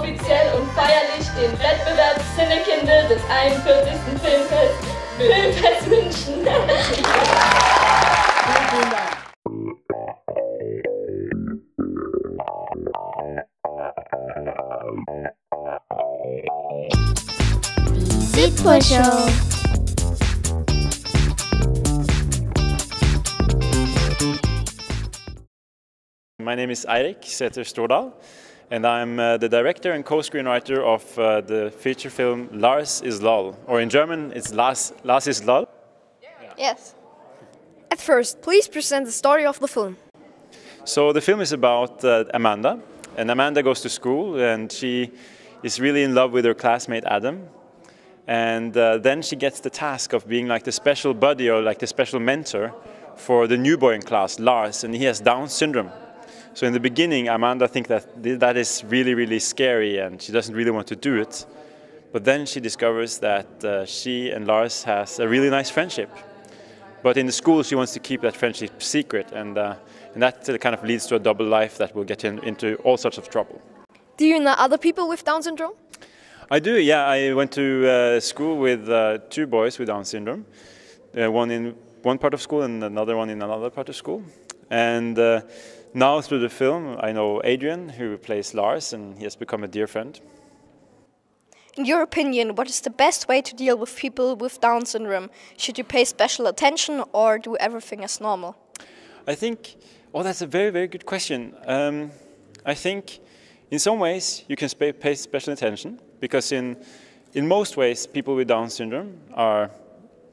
offiziell und feierlich den Wettbewerb CineKindl des 41. Filmfest München. Die Südpolshow. My name is Eirik Sæter Stordahl, and I'm the director and co-screenwriter of the feature film Lars ist, or in German it's Lars ist. Yeah. Yes. At first, please present the story of the film. So the film is about Amanda, and Amanda goes to school and she is really in love with her classmate Adam, and then she gets the task of being like the special buddy or like the special mentor for the new boy in class, Lars, and he has Down-Syndrom. So in the beginning, Amanda thinks that is really, really scary and she doesn't really want to do it. But then she discovers that she and Lars has a really nice friendship. But in the school, she wants to keep that friendship secret, and that kind of leads to a double life that will get into all sorts of trouble. Do you know other people with Down syndrome? I do, yeah. I went to school with two boys with Down syndrome, one in one part of school and another one in another part of school. And now through the film, I know Adrian, who plays Lars, and he has become a dear friend. In your opinion, what is the best way to deal with people with Down syndrome? Should you pay special attention or do everything as normal? I think, that's a very, very good question. I think in some ways you can pay special attention, because in most ways people with Down syndrome are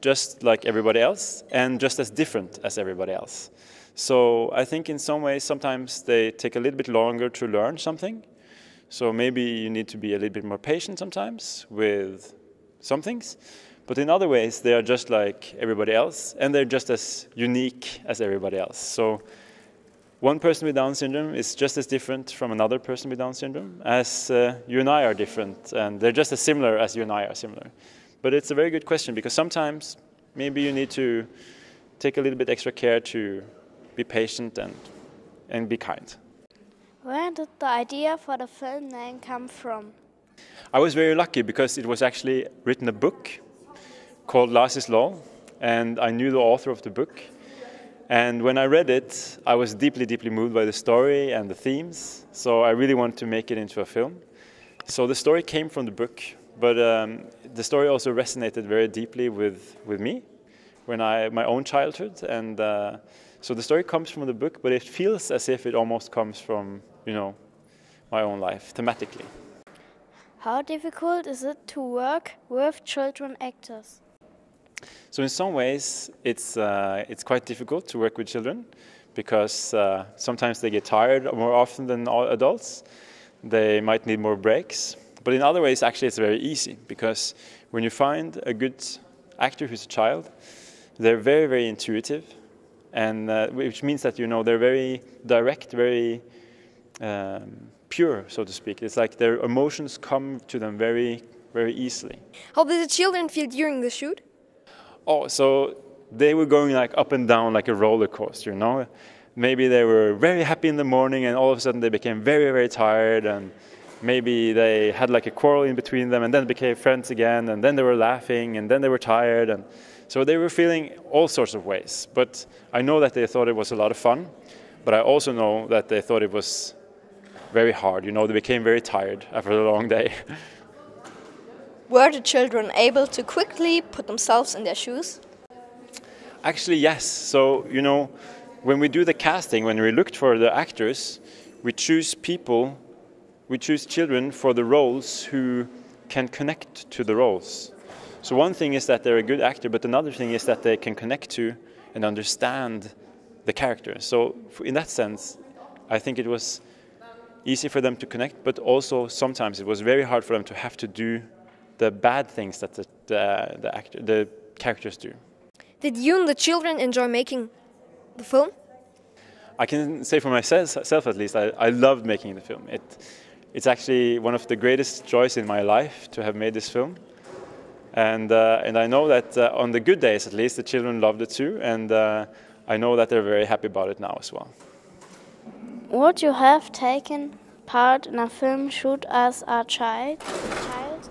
just like everybody else and just as different as everybody else. So I think in some ways sometimes they take a little bit longer to learn something. So maybe you need to be a little bit more patient sometimes with some things. But in other ways they are just like everybody else and they're just as unique as everybody else. So one person with Down syndrome is just as different from another person with Down syndrome as you and I are different, and they're just as similar as you and I are similar. But it's a very good question, because sometimes maybe you need to take a little bit extra care to be patient and be kind. Where did the idea for the film name come from? I was very lucky, because it was actually written a book called Lars ist, and I knew the author of the book. And when I read it, I was deeply, deeply moved by the story and the themes. So I really wanted to make it into a film. So the story came from the book, but the story also resonated very deeply with me, my own childhood. And so the story comes from the book, but it feels as if it almost comes from, my own life, thematically. How difficult is it to work with children actors? So in some ways, it's quite difficult to work with children, because sometimes they get tired more often than adults. They might need more breaks. But in other ways, actually, it's very easy, because when you find a good actor who's a child, they're very, very intuitive, and which means that they're very direct, very pure, so to speak. It's like their emotions come to them very, very easily. How did the children feel during the shoot? Oh, so they were going like up and down like a roller coaster, Maybe they were very happy in the morning, and all of a sudden they became very, very tired, and maybe they had like a quarrel in between them, and then became friends again, and then they were laughing, and then they were tired, and so they were feeling all sorts of ways. But I know that they thought it was a lot of fun, but I also know that they thought it was very hard. They became very tired after a long day. Were the children able to quickly put themselves in their shoes? Actually, yes. So, when we do the casting, when we looked for the actors, we choose children for the roles who can connect to the roles. So one thing is that they're a good actor, but another thing is that they can connect to and understand the character. So in that sense, I think it was easy for them to connect, but also sometimes it was very hard for them to have to do the bad things that the characters do. Did you and the children enjoy making the film? I can say for myself at least, I loved making the film. It's actually one of the greatest joys in my life to have made this film. And I know that on the good days at least, the children loved it too, and I know that they're very happy about it now as well. Would you have taken part in a film shoot as a child?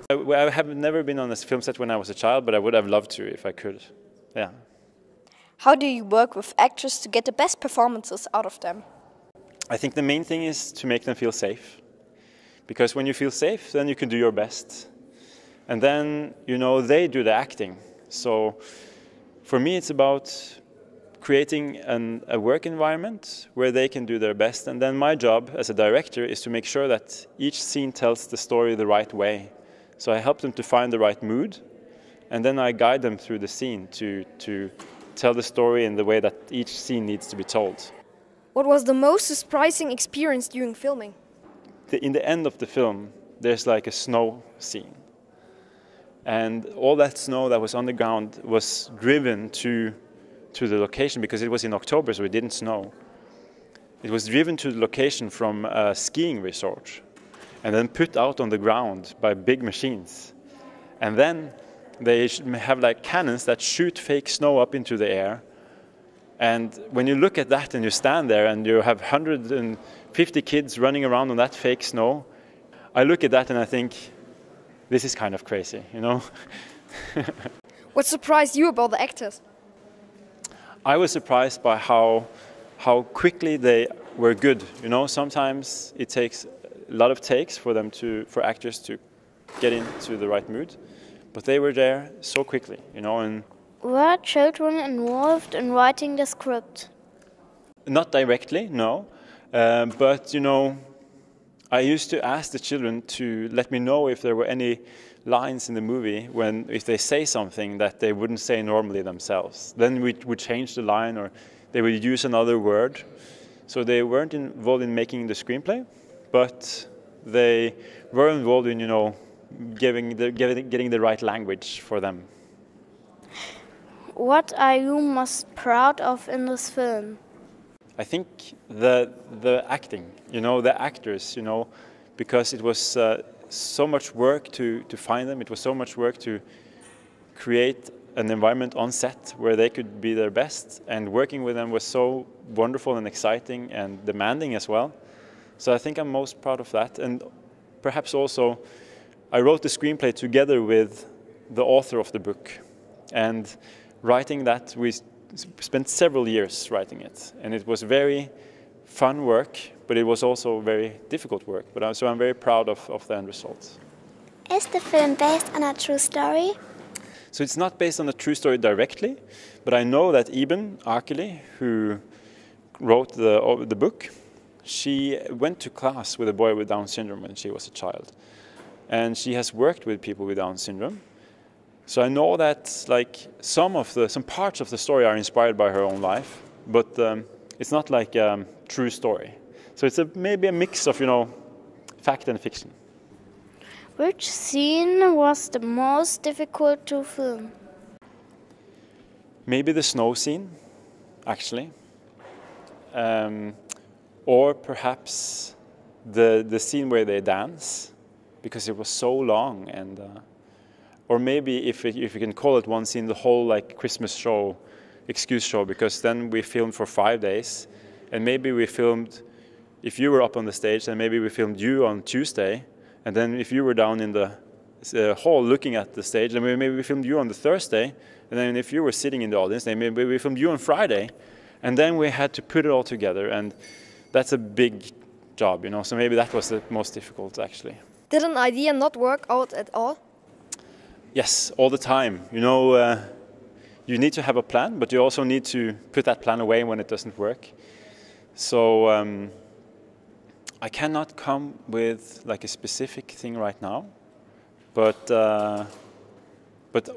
I have never been on a film set when I was a child, but I would have loved to if I could. Yeah. How do you work with actors to get the best performances out of them? I think the main thing is to make them feel safe. Because when you feel safe, then you can do your best. And then, you know, they do the acting. So for me, it's about creating a work environment where they can do their best. And then my job as a director is to make sure that each scene tells the story the right way. So I help them to find the right mood, and then I guide them through the scene to tell the story in the way that each scene needs to be told. What was the most surprising experience during filming? In the end of the film, there's like a snow scene. And all that snow that was on the ground was driven to the location, because it was in October, so it didn't snow. It was driven to the location from a skiing resort and then put out on the ground by big machines. And then they have like cannons that shoot fake snow up into the air. And when you look at that and you stand there and you have 150 kids running around on that fake snow, I look at that and I think, this is kind of crazy, you know? What surprised you about the actors? I was surprised by how quickly they were good. You know, sometimes it takes a lot of takes for actors to get into the right mood, but they were there so quickly, you know. And were children involved in writing the script? Not directly, no, but you know, I used to ask the children to let me know if there were any lines in the movie if they say something that they wouldn't say normally themselves. Then we would change the line, or they would use another word. So they weren't involved in making the screenplay, but they were involved in, you know, getting the right language for them. What are you most proud of in this film? I think the acting, you know, the actors, you know, because it was so much work to find them. It was so much work to create an environment on set where they could be their best, and working with them was so wonderful and exciting and demanding as well. So I think I'm most proud of that. And perhaps also I wrote the screenplay together with the author of the book, and writing that we spent several years writing it, and it was very fun work, but it was also very difficult work. So I'm very proud of the end result. Is the film based on a true story? So it's not based on a true story directly, but I know that Iben Akeli, who wrote the book, she went to class with a boy with Down syndrome when she was a child, and she has worked with people with Down syndrome. So I know that like some parts of the story are inspired by her own life, but it's not like a true story. So it's maybe a mix of, you know, fact and fiction. Which scene was the most difficult to film? Maybe the snow scene, actually. Or perhaps the scene where they dance, because it was so long. And or maybe if you can call it one scene, the whole like Christmas show, excuse show, because then we filmed for 5 days, and maybe we filmed, if you were up on the stage, then maybe we filmed you on Tuesday, and then if you were down in the hall looking at the stage, then maybe we filmed you on the Thursday, and then if you were sitting in the audience, then maybe we filmed you on Friday, and then we had to put it all together, and that's a big job, you know, so maybe that was the most difficult, actually. Did an idea not work out at all? Yes, all the time. You know, you need to have a plan, but you also need to put that plan away when it doesn't work. So I cannot come with like a specific thing right now, but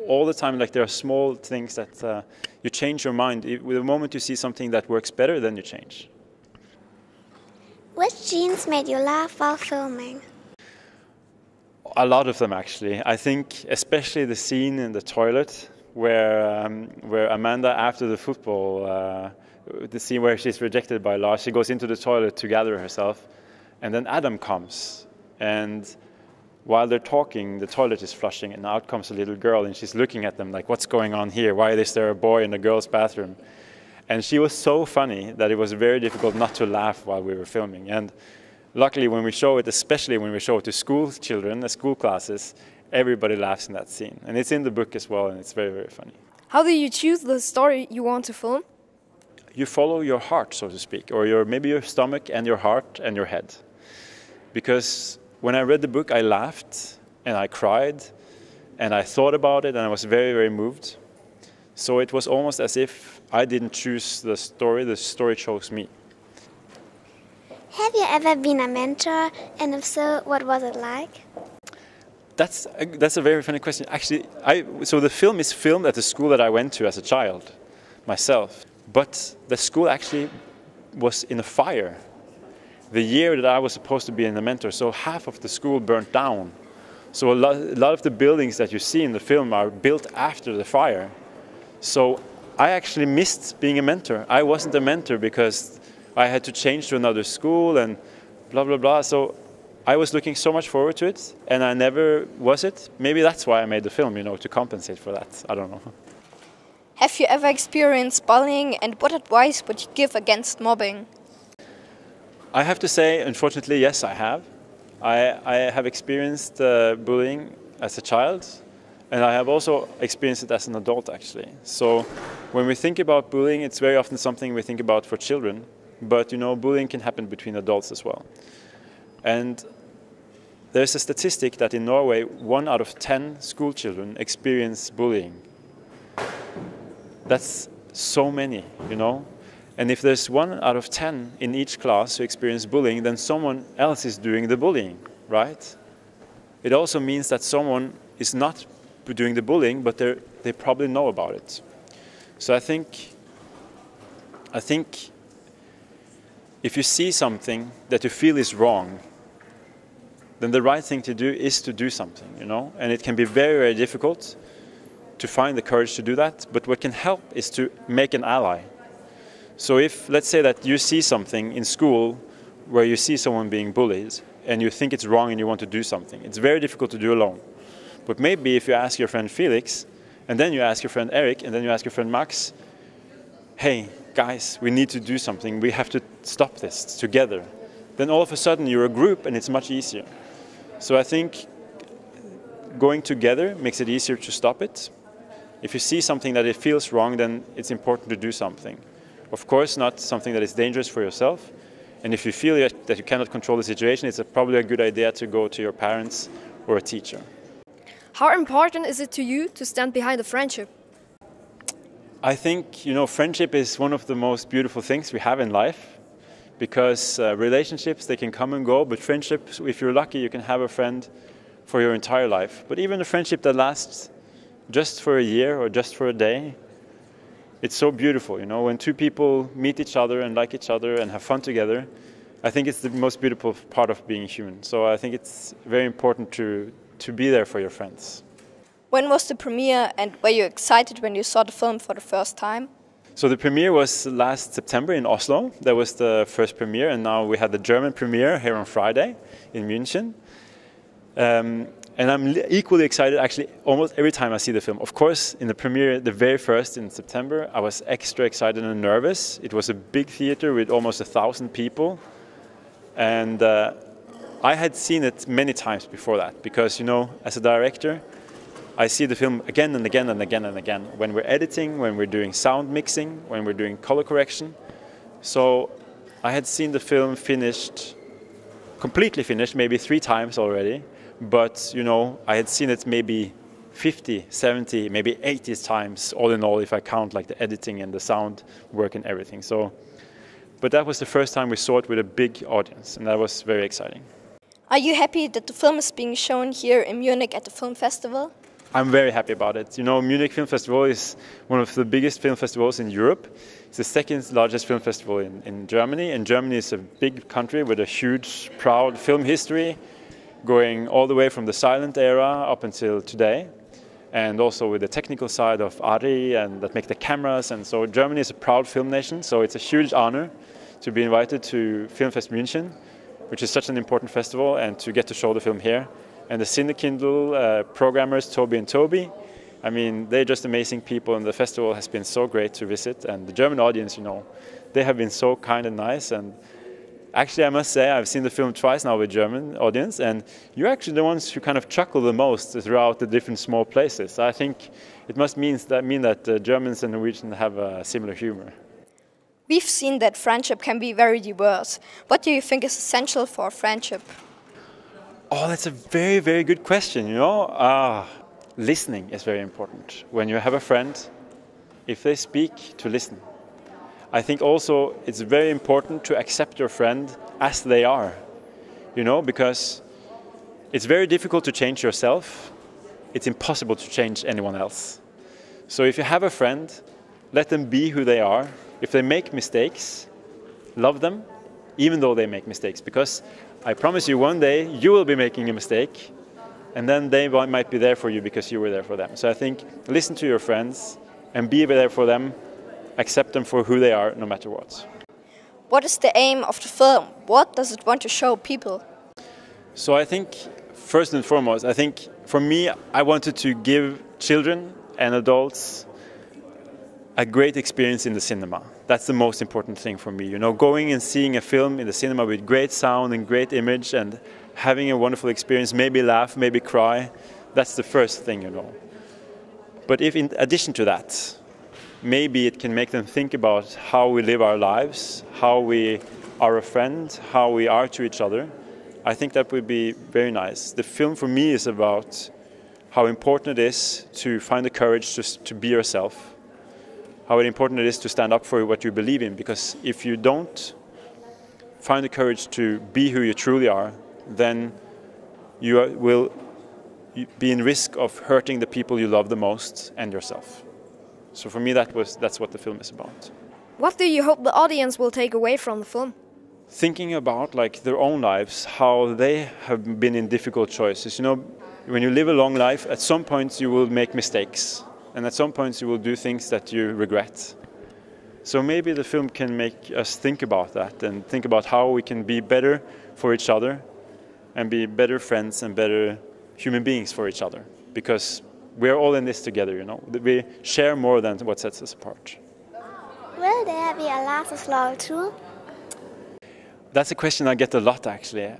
all the time, like there are small things that you change your mind. With the moment you see something that works better, then you change. Which scenes made you laugh while filming? A lot of them, actually. I think especially the scene in the toilet where Amanda, after the football, the scene where she's rejected by Lars, she goes into the toilet to gather herself, and then Adam comes, and while they're talking, the toilet is flushing, and out comes a little girl, and she's looking at them like, what's going on here? Why is there a boy in a girl's bathroom? And she was so funny that it was very difficult not to laugh while we were filming. And luckily when we show it, especially when we show it to school children, school classes, everybody laughs in that scene. And it's in the book as well, and it's very, very funny. How do you choose the story you want to film? You follow your heart, so to speak, or maybe your stomach and your heart and your head. Because when I read the book, I laughed and I cried and I thought about it and I was very, very moved. So it was almost as if I didn't choose the story chose me. Have you ever been a mentor? And if so, what was it like? That's a very funny question. Actually, so the film is filmed at the school that I went to as a child, myself. But the school actually was in a fire the year that I was supposed to be in the mentor. So half of the school burnt down. So a lot of the buildings that you see in the film are built after the fire. So I actually missed being a mentor. I wasn't a mentor because I had to change to another school and blah, blah, blah. So I was looking so much forward to it, and I never was it. Maybe that's why I made the film, to compensate for that. I don't know. Have you ever experienced bullying, and what advice would you give against mobbing? I have to say, unfortunately, yes, I have. I have experienced bullying as a child, and I have also experienced it as an adult, actually. So when we think about bullying, it's very often something we think about for children, but bullying can happen between adults as well. And there's a statistic that in Norway, 1 out of 10 school children experience bullying. That's so many, And if there's 1 out of 10 in each class who experience bullying, then someone else is doing the bullying, right? It also means that someone is not doing the bullying, but they probably know about it. So I think if you see something that you feel is wrong, then the right thing to do is to do something, And it can be very, very difficult to find the courage to do that, but what can help is to make an ally. So if, let's say that you see something in school where you see someone being bullied and you think it's wrong and you want to do something, it's very difficult to do alone. But maybe if you ask your friend Felix, and then you ask your friend Eirik, and then you ask your friend Max, hey, guys, we need to do something, we have to stop this together. Then all of a sudden you're a group and it's much easier. So I think going together makes it easier to stop it. If you see something that it feels wrong, then it's important to do something. Of course, not something that is dangerous for yourself. And if you feel that you cannot control the situation, it's probably a good idea to go to your parents or a teacher. How important is it to you to stand behind a friendship? I think, friendship is one of the most beautiful things we have in life. Because relationships, they can come and go, but friendships, if you're lucky, you can have a friend for your entire life. But even a friendship that lasts just for a year or just for a day, it's so beautiful, when two people meet each other and like each other and have fun together. I think it's the most beautiful part of being human. So I think it's very important to be there for your friends. When was the premiere, and were you excited when you saw the film for the first time? So the premiere was last September in Oslo. That was the first premiere, and now we had the German premiere here on Friday in München. And I'm equally excited actually almost every time I see the film. Of course, in the premiere, the very first in September, I was extra excited and nervous. It was a big theater with almost 1,000 people. And I had seen it many times before that because, as a director, I see the film again and again and again and again. When we're editing, when we're doing sound mixing, when we're doing color correction. So I had seen the film completely finished, maybe 3 times already. But, I had seen it maybe 50, 70, maybe 80 times, all in all, if I count like the editing and the sound work and everything. But that was the first time we saw it with a big audience, and that was very exciting. Are you happy that the film is being shown here in Munich at the film festival? I'm very happy about it. Munich Film Festival is one of the biggest film festivals in Europe. It's the second largest film festival in Germany, and Germany is a big country with a huge, proud film history, going all the way from the silent era up until today, and also with the technical side of Ari and that make the cameras. And so Germany is a proud film nation, so it's a huge honor to be invited to Filmfest München, which is such an important festival, and to get to show the film here. And the CineKindl programmers, Toby and Toby, they're just amazing people, and the festival has been so great to visit. And the German audience, they have been so kind and nice, and Actually, I must say I've seen the film twice now with German audience, and you're actually the ones who kind of chuckle the most throughout the different small places. So I think it must mean that Germans and Norwegians have a similar humor. We've seen that friendship can be very diverse. What do you think is essential for a friendship? Oh, that's a very, very good question, you know. Listening is very important. When you have a friend, if they speak, to listen. I think also it's very important to accept your friend as they are, you know, because it's very difficult to change yourself. It's impossible to change anyone else. So if you have a friend, let them be who they are. If they make mistakes, love them, even though they make mistakes, because I promise you one day you will be making a mistake, and then they might be there for you because you were there for them. So I think listen to your friends and be there for them. Accept them for who they are, no matter what. What is the aim of the film? What does it want to show people? So I think, first and foremost, I think for me, I wanted to give children and adults a great experience in the cinema. That's the most important thing for me. You know, going and seeing a film in the cinema with great sound and great image and having a wonderful experience, maybe laugh, maybe cry, that's the first thing, you know. But if in addition to that, maybe it can make them think about how we live our lives, how we are a friend, how we are to each other. I think that would be very nice. The film for me is about how important it is to find the courage to be yourself, how important it is to stand up for what you believe in, because if you don't find the courage to be who you truly are, then you will be in risk of hurting the people you love the most and yourself. So for me, that's what the film is about. What do you hope the audience will take away from the film? Thinking about like their own lives, how they have been in difficult choices. You know, when you live a long life, at some points you will make mistakes, and at some points you will do things that you regret. So maybe the film can make us think about that and think about how we can be better for each other and be better friends and better human beings for each other, because we're all in this together, you know. We share more than what sets us apart. Will there be a Lars law too? That's a question I get a lot, actually.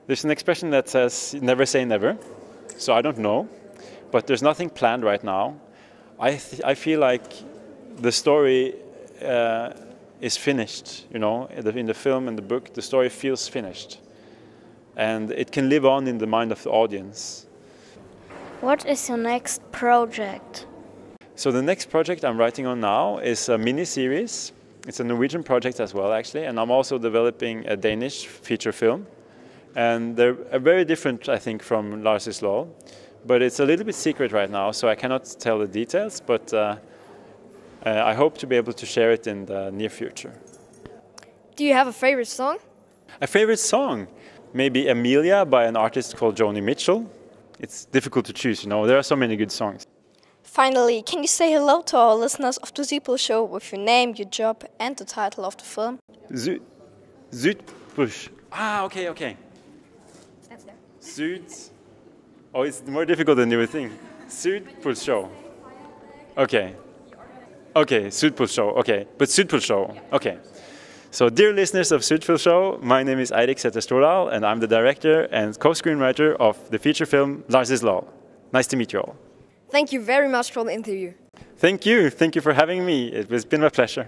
There's an expression that says, never say never. So I don't know. But there's nothing planned right now. I feel like the story is finished, you know. In the film and the book, the story feels finished. And it can live on in the mind of the audience. What is your next project? So the next project I'm writing on now is a mini-series. It's a Norwegian project as well, actually, and I'm also developing a Danish feature film. And they're very different, I think, from Lars is, but it's a little bit secret right now, so I cannot tell the details, but I hope to be able to share it in the near future. Do you have a favorite song? A favorite song? Maybe Amelia by an artist called Joni Mitchell. It's difficult to choose, you know, there are so many good songs. Finally, can you say hello to our listeners of the Südpolshow with your name, your job and the title of the film? Südpolshow. Okay. Oh, it's more difficult than you would think. Südpolshow. Okay, Südpolshow, okay. But Südpolshow, okay. So, dear listeners of Südpolshow, my name is Eirik Sæter Stordahl, and I'm the director and co-screenwriter of the feature film Lars is. Nice to meet you all. Thank you very much for the interview. Thank you for having me. It has been my pleasure.